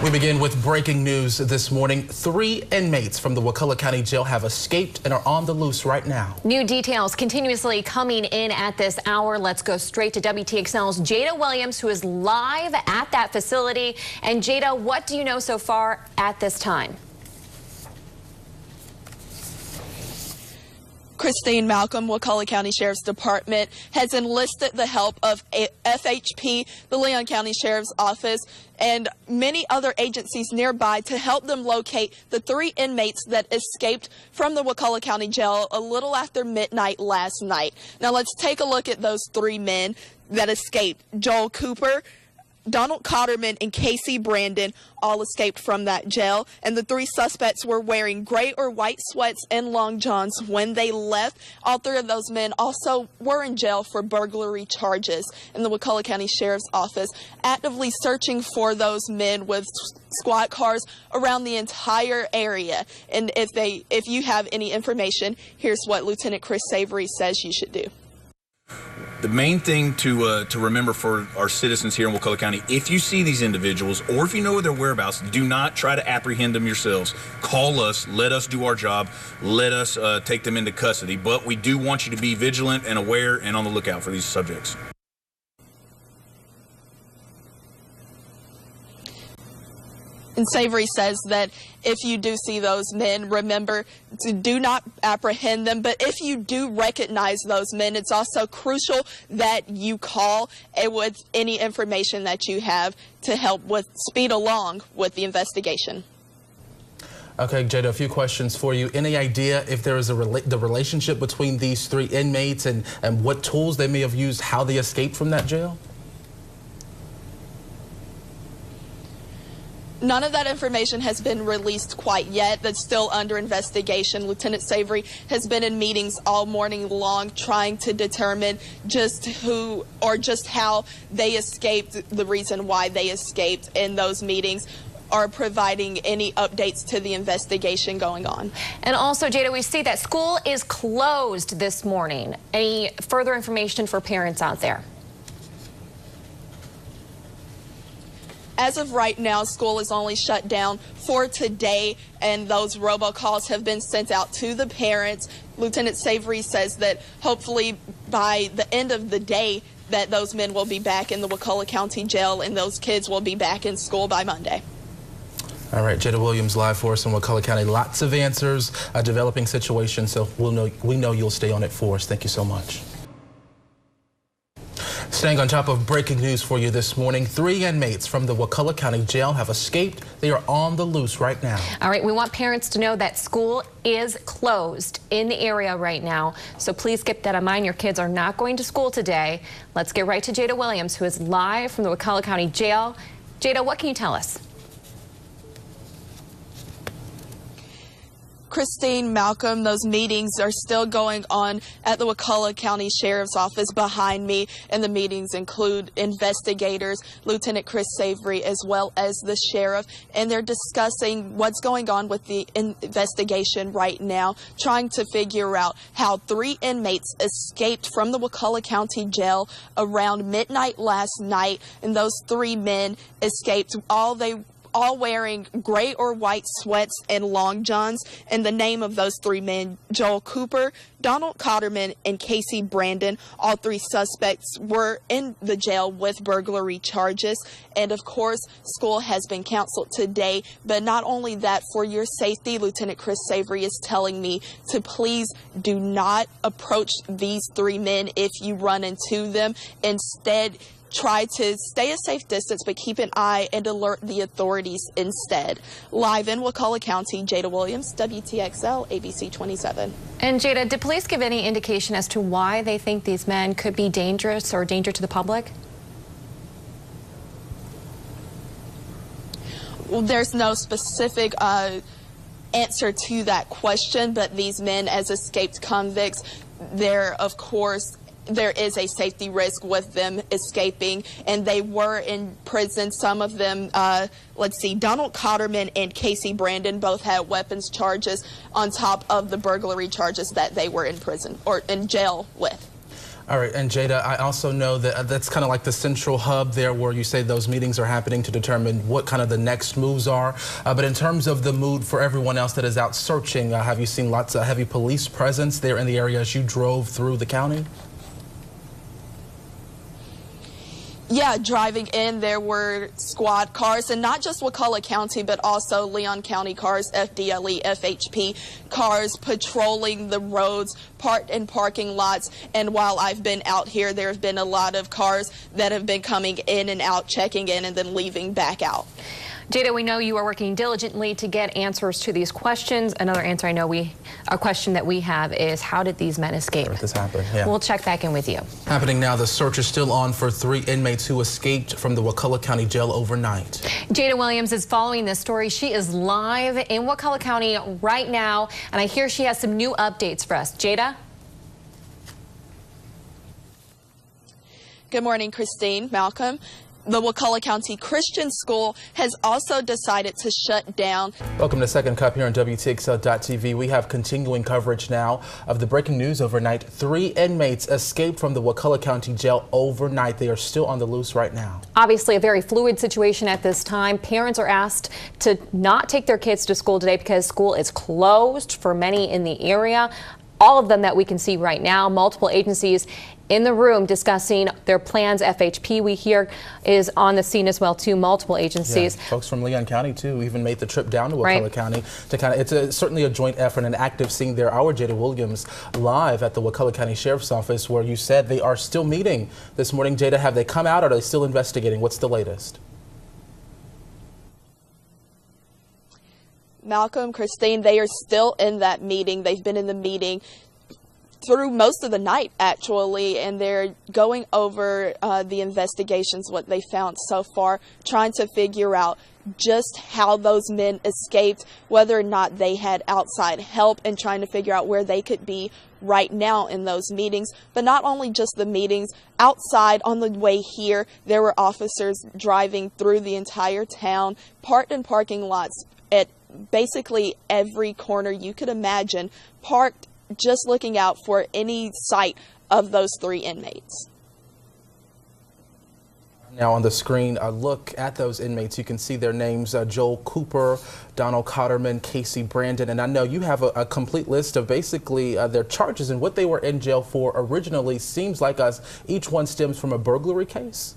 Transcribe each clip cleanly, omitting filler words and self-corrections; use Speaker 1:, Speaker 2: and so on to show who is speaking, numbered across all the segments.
Speaker 1: We begin with breaking news this morning. 3 inmates from the Wakulla County Jail have escaped and are on the loose right now.
Speaker 2: New details continuously coming in at this hour. Let's go straight to WTXL's Jada Williams, who is live at that facility. And Jada, what do you know so far at this time?
Speaker 3: Christine Malcolm, Wakulla County Sheriff's Department has enlisted the help of FHP, the Leon County Sheriff's Office, and many other agencies nearby to help them locate the 3 inmates that escaped from the Wakulla County Jail a little after midnight last night. Now let's take a look at those 3 men that escaped. Joel Cooper, Donald Cotterman, and Casey Brandon all escaped from that jail, and the 3 suspects were wearing gray or white sweats and long johns when they left. All 3 of those men also were in jail for burglary charges, and the Wakulla County Sheriff's Office actively searching for those men with squad cars around the entire area. And if you have any information, here's what Lieutenant Chris Savory says you should do.
Speaker 4: The main thing to remember for our citizens here in Wakulla County, if you see these individuals or if you know their whereabouts, do not try to apprehend them yourselves. Call us, let us do our job, let us take them into custody. But we do want you to be vigilant and aware and on the lookout for these subjects.
Speaker 3: And Savory says that if you do see those men, remember to do not apprehend them. But if you do recognize those men, it's also crucial that you call with any information that you have to help with speed along with the investigation.
Speaker 1: Okay, Jada, a few questions for you. Any idea if there is the relationship between these 3 inmates and what tools they may have used, how they escaped from that jail?
Speaker 3: None of that information has been released quite yet. That's still under investigation. Lieutenant Savory has been in meetings all morning long trying to determine just who or just how they escaped, the reason why they escaped, and those meetings are providing any updates to the investigation going on.
Speaker 2: And also, Jada, we see that school is closed this morning. Any further information for parents out there?
Speaker 3: As of right now, school is only shut down for today, and those robocalls have been sent out to the parents. Lieutenant Savory says that hopefully by the end of the day that those men will be back in the Wakulla County Jail and those kids will be back in school by Monday.
Speaker 1: All right, Jada Williams live for us in Wakulla County. Lots of answers, a developing situation, so we know you'll stay on it for us. Thank you so much. Staying on top of breaking news for you this morning, 3 inmates from the Wakulla County Jail have escaped. They are on the loose right now.
Speaker 2: All right, we want parents to know that school is closed in the area right now, so please keep that in mind. Your kids are not going to school today. Let's get right to Jada Williams, who is live from the Wakulla County Jail. Jada, what can you tell us?
Speaker 3: Christine Malcolm, those meetings are still going on at the Wakulla County Sheriff's Office behind me, and the meetings include investigators, Lieutenant Chris Savory, as well as the sheriff, and they're discussing what's going on with the investigation right now, trying to figure out how 3 inmates escaped from the Wakulla County Jail around midnight last night, and those 3 men escaped all wearing gray or white sweats and long johns. And the name of those 3 men, Joel Cooper, Donald Cotterman, and Casey Brandon, all 3 suspects were in the jail with burglary charges. And of course, school has been canceled today. But not only that, for your safety, Lieutenant Chris Savory is telling me to please do not approach these 3 men if you run into them. Instead, try to stay a safe distance, but keep an eye and alert the authorities instead. Live in Wakulla County, Jada Williams, WTXL ABC 27.
Speaker 2: And Jada, did police give any indication as to why they think these men could be dangerous or a danger to the public?
Speaker 3: Well, there's no specific answer to that question, but these men, as escaped convicts, there is a safety risk with them escaping, and they were in prison. Some of them, let's see, Donald Cotterman and Casey Brandon both had weapons charges on top of the burglary charges that they were in prison or in jail with.
Speaker 1: All right, and Jada, I also know that that's kind of like the central hub there where you say those meetings are happening to determine what kind of the next moves are. But in terms of the mood for everyone else that is out searching, have you seen lots of heavy police presence there in the area as you drove through the county?
Speaker 3: Yeah, driving in, there were squad cars, and not just Wakulla County, but also Leon County cars, FDLE, FHP cars patrolling the roads, parked in parking lots. And while I've been out here, there have been a lot of cars that have been coming in and out, checking in, and then leaving back out.
Speaker 2: Jada, we know you are working diligently to get answers to these questions. Another answer a question that we have is, how did these men escape?
Speaker 1: How did this happen? Yeah.
Speaker 2: We'll check back in with you.
Speaker 1: Happening now, the search is still on for 3 inmates who escaped from the Wakulla County Jail overnight.
Speaker 2: Jada Williams is following this story. She is live in Wakulla County right now, and I hear she has some new updates for us. Jada?
Speaker 3: Good morning, Christine, Malcolm. The Wakulla County Christian School has also decided to shut down.
Speaker 1: Welcome to Second Cup here on WTXL.TV. We have continuing coverage now of the breaking news overnight. 3 inmates escaped from the Wakulla County Jail overnight. They are still on the loose right now.
Speaker 2: Obviously a very fluid situation at this time. Parents are asked to not take their kids to school today because school is closed for many in the area. All of them that we can see right now. Multiple agencies in the room discussing their plans. FHP, we hear, is on the scene as well too. Multiple agencies.
Speaker 1: Yeah, folks from Leon County too even made the trip down to Wakulla County to it's certainly a joint effort, an active scene there. Our Jada Williams live at the Wakulla County Sheriff's Office, where you said they are still meeting this morning. Jada, have they come out? Or are they still investigating? What's the latest?
Speaker 3: Malcolm, Christine, they are still in that meeting. They've been in the meeting through most of the night, actually, and they're going over the investigations, what they found so far, trying to figure out just how those men escaped, whether or not they had outside help, and trying to figure out where they could be right now in those meetings. But not only just the meetings, outside on the way here, there were officers driving through the entire town, parked in parking lots at basically every corner you could imagine, parked just looking out for any sight of those 3 inmates.
Speaker 1: Now on the screen, a look at those inmates. You can see their names, Joel Cooper, Donald Cotterman, Casey Brandon, and I know you have a complete list of basically their charges and what they were in jail for originally. Seems like each one stems from a burglary case.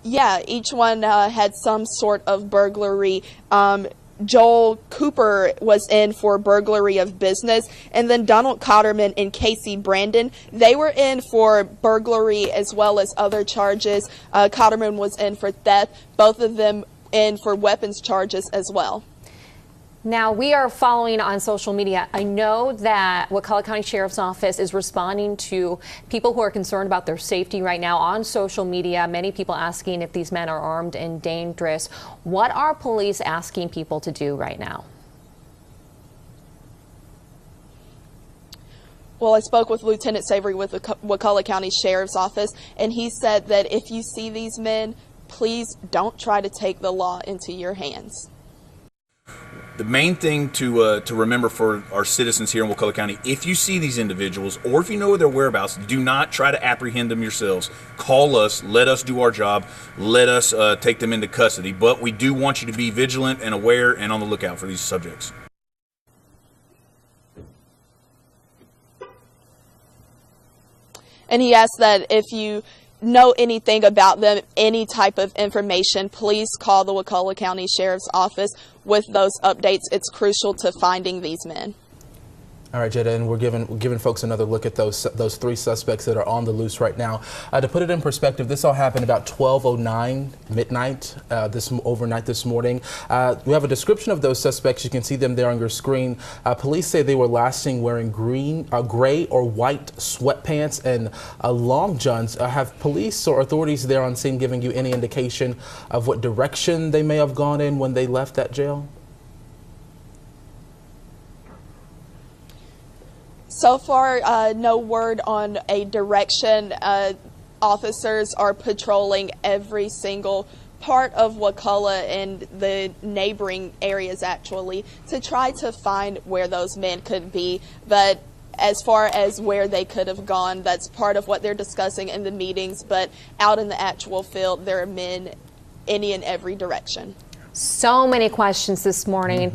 Speaker 3: Yeah, each one had some sort of burglary. Joel Cooper was in for burglary of business, and then Donald Cotterman and Casey Brandon, they were in for burglary as well as other charges. Cotterman was in for theft, both of them in for weapons charges as well.
Speaker 2: Now, we are following on social media. I know that Wakulla County Sheriff's Office is responding to people who are concerned about their safety right now on social media. Many people asking if these men are armed and dangerous. What are police asking people to do right now?
Speaker 3: Well, I spoke with Lieutenant Savory with the Wakulla County Sheriff's Office, and he said that if you see these men, please don't try to take the law into your hands.
Speaker 4: The main thing to remember for our citizens here in Wakulla County, if you see these individuals or if you know their whereabouts, do not try to apprehend them yourselves. Call us, let us do our job, let us take them into custody. But we do want you to be vigilant and aware and on the lookout for these subjects.
Speaker 3: And he asked that if you know anything about them, any type of information, please call the Wakulla County Sheriff's Office with those updates. It's crucial to finding these men.
Speaker 1: All right, Jada, and we're giving folks another look at those 3 suspects that are on the loose right now. To put it in perspective, this all happened about 12:09 midnight overnight this morning. We have a description of those suspects. You can see them there on your screen. Police say they were last seen wearing gray or white sweatpants and long johns. Have police or authorities there on scene giving you any indication of what direction they may have gone in when they left that jail?
Speaker 3: So far, no word on a direction. Officers are patrolling every single part of Wakulla and the neighboring areas, actually, to try to find where those men could be. But as far as where they could have gone, that's part of what they're discussing in the meetings. But out in the actual field, there are men any and every direction.
Speaker 2: So many questions this morning.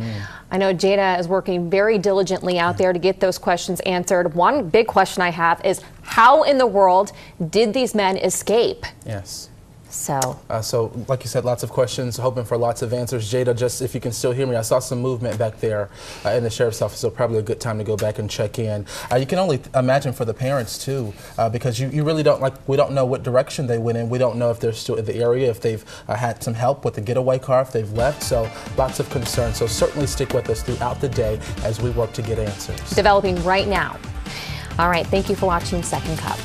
Speaker 2: I know Jada is working very diligently out there to get those questions answered. One big question I have is, how in the world did these men escape?
Speaker 1: Yes.
Speaker 2: So
Speaker 1: like you said, lots of questions, hoping for lots of answers. Jada, just if you can still hear me, I saw some movement back there in the sheriff's office, so probably a good time to go back and check in. You can only imagine for the parents too, because you really don't, we don't know what direction they went in. We don't know if they're still in the area, if they've had some help with the getaway car, if they've left. So lots of concern. So certainly stick with us throughout the day as we work to get answers.
Speaker 2: Developing right now. All right, thank you for watching Second Cup.